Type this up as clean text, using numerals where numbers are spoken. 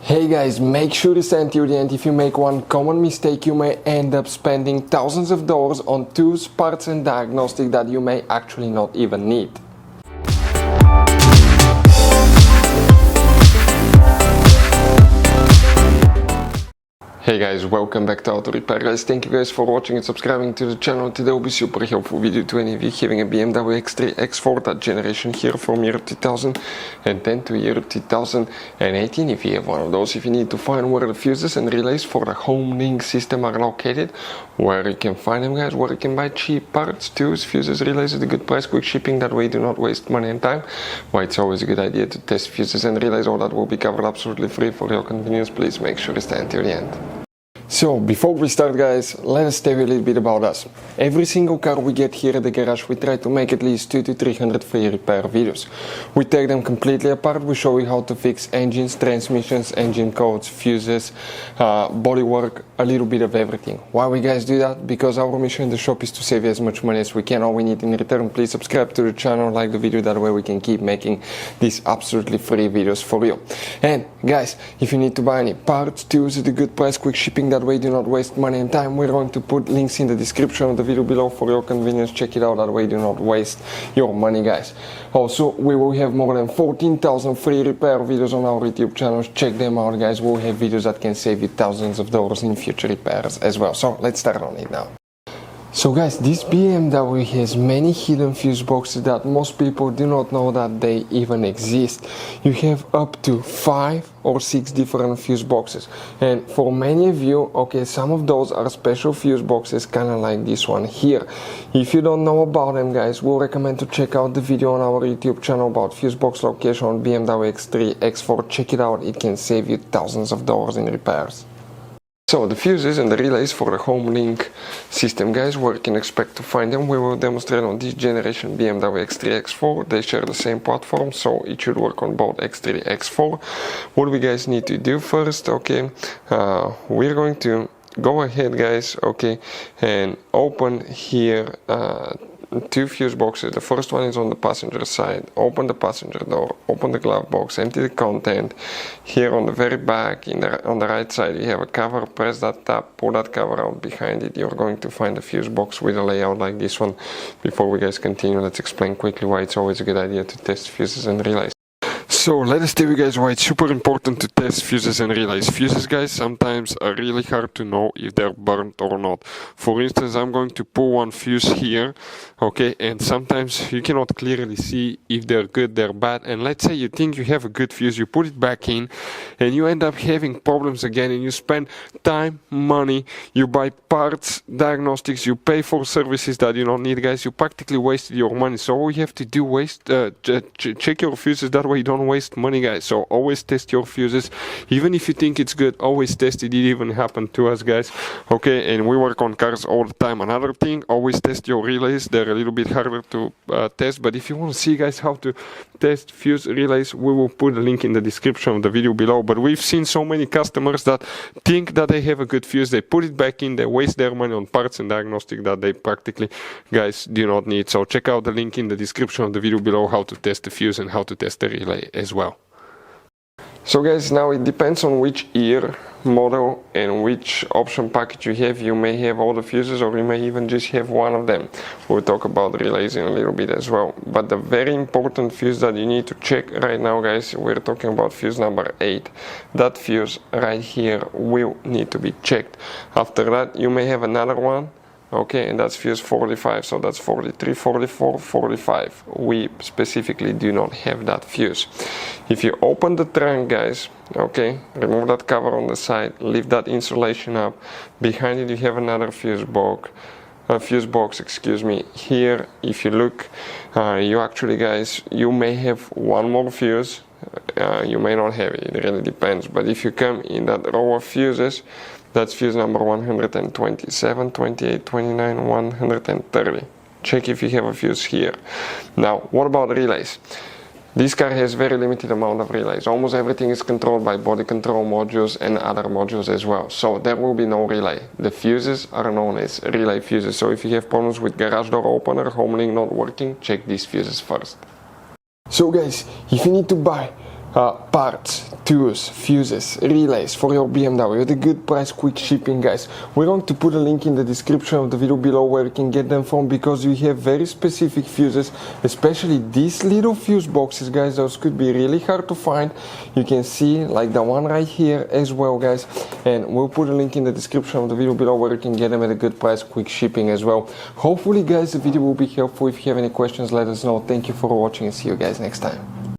Hey guys, make sure to stay until the end. If you make one common mistake, you may end up spending thousands of dollars on tools, parts and diagnostics that you may actually not even need. Hey guys, welcome back to Auto Repair. Guys, thank you guys for watching and subscribing to the channel. Today will be super helpful video to any of you having a BMW X3, X4, that generation here from year 2010 to year 2018. If you have one of those, if you need to find where the fuses and relays for the home link system are located, where you can find them guys, where you can buy cheap parts, tools, fuses, relays at a good price, quick shipping, that way you do not waste money and time. Why it's always a good idea to test fuses and relays, all that will be covered absolutely free for your convenience. Please make sure to stay until the end. So, before we start guys, let us tell you a little bit about us. Every single car we get here at the garage, we try to make at least 200 to 300 free repair videos. We take them completely apart, we show you how to fix engines, transmissions, engine codes, fuses, bodywork, a little bit of everything. Why we guys do that? Because our mission in the shop is to save you as much money as we can. All we need in return, please subscribe to the channel, like the video, that way we can keep making these absolutely free videos for you. And guys, if you need to buy any parts, tools at a good price, quick shipping, that way do not waste money and time, we're going to put links in the description of the video below for your convenience. Check it out, that way do not waste your money guys. Also, we will have more than 14,000 free repair videos on our YouTube channels. Check them out guys, we'll have videos that can save you thousands of dollars in future repairs as well. So let's start on it now. So guys, this BMW has many hidden fuse boxes that most people do not know that they even exist. You have up to 5 or 6 different fuse boxes, and for many of you, okay, some of those are special fuse boxes, kind of like this one here. If you don't know about them guys, we'll recommend to check out the video on our YouTube channel about fuse box location on BMW X3, X4. Check it out, it can save you thousands of dollars in repairs. So the fuses and the relays for the home link system guys, where you can expect to find them, we will demonstrate on this generation BMW X3, X4. They share the same platform, so it should work on both X3, X4. What we guys need to do first, okay, we're going to go ahead guys, okay, and open here two fuse boxes. The first one is on the passenger side. Open the passenger door, open the glove box, empty the content. Here on the very back, on the right side, you have a cover. Press that tab, pull that cover out. Behind it, you're going to find a fuse box with a layout like this one. Before we guys continue, let's explain quickly why it's always a good idea to test fuses and relays. So let us tell you guys why it's super important to test fuses and relays. Fuses guys sometimes are really hard to know if they're burnt or not. For instance, I'm going to pull one fuse here, okay, and sometimes you cannot clearly see if they're good, they're bad. And let's say you think you have a good fuse, you put it back in and you end up having problems again, and you spend time, money, you buy parts, diagnostics, you pay for services that you don't need guys. You practically wasted your money. So all you have to do, check your fuses, that way you don't waste money guys. So always test your fuses, even if you think it's good, always test it. It even happened to us guys, okay, and we work on cars all the time. Another thing, always test your relays. They're a little bit harder to test, but if you want to see guys how to test fuse relays, we will put a link in the description of the video below. But we've seen so many customers that think that they have a good fuse, they put it back in, they waste their money on parts and diagnostic that they practically guys do not need. So check out the link in the description of the video below how to test the fuse and how to test the relay as well. So guys, now it depends on which year, model and which option package you have. You may have all the fuses, or you may even just have one of them. We'll talk about relays in a little bit as well. But the very important fuse that you need to check right now guys, we're talking about fuse number 8. That fuse right here will need to be checked. After that you may have another one, okay, and that's fuse 45, so that's 43, 44, 45. We specifically do not have that fuse. If you open the trunk guys, okay, remove that cover on the side, lift that insulation up. Behind it you have another fuse box, excuse me. Here, if you look, you actually guys, you may have one more fuse, you may not have it, it really depends. But if you come in that row of fuses, that's fuse number 127, 28, 29, 130. Check if you have a fuse here. Now, what about relays? This car has very limited amount of relays. Almost everything is controlled by body control modules and other modules as well. So there will be no relay. The fuses are known as relay fuses. So if you have problems with garage door opener, home link not working, check these fuses first. So guys, if you need to buy parts, tools, fuses, relays for your BMW at a good price, quick shipping, guys. We're going to put a link in the description of the video below where you can get them from, because we have very specific fuses, especially these little fuse boxes, guys. Those could be really hard to find. You can see like the one right here as well, guys, and we'll put a link in the description of the video below where you can get them at a good price, quick shipping as well. Hopefully, guys, the video will be helpful. If you have any questions, let us know. Thank you for watching and see you guys next time.